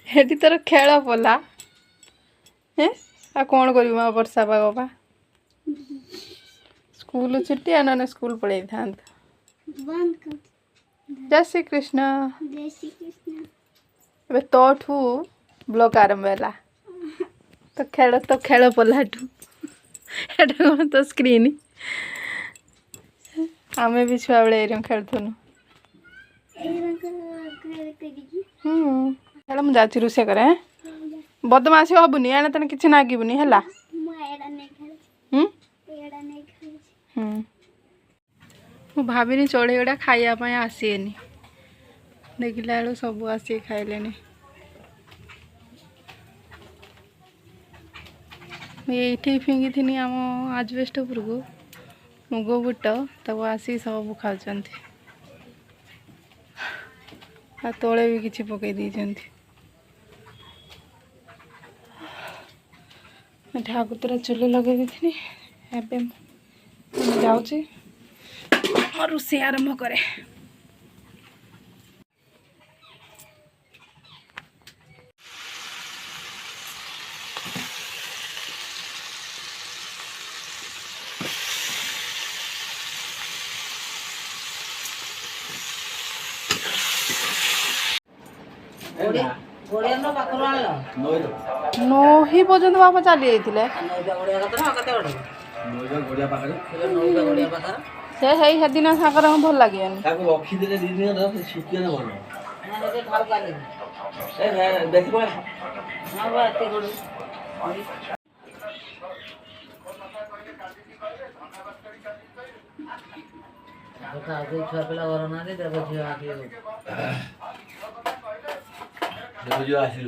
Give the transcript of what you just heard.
Hattie तोर खेल पला हे आ कौन कर वर्षा पाग पा स्कूल छुट्टी आ ना स्कूल पढ़े था। जय श्री कृष्ण। ए तोठू ब्लॉक आरंभ है तो खेल पलाठू एटा कौन तो स्क्रीन आमे भी छुआ बेले खेलुन। हेला मुझे जाची रोषे करे बदमाशी हबुनि एने तेने किसी नागिबुनि है। मु भाविनी चढ़ई गुड़ा खावाई आसीनी देखला बेलू सब आसी खाइले। ये फिंगी थी आम आजबेस्ट उपरको मुग बुट तक आसी सब खाऊँ तले भी किसी पकई देती आगुतरा चुली लगे थी एवं जाऊँगी रोषे आरंभ करे। नही पर्यंत बापा चली जाते से दिन सागर भल लगे छुआ पिला घर ना झील आसी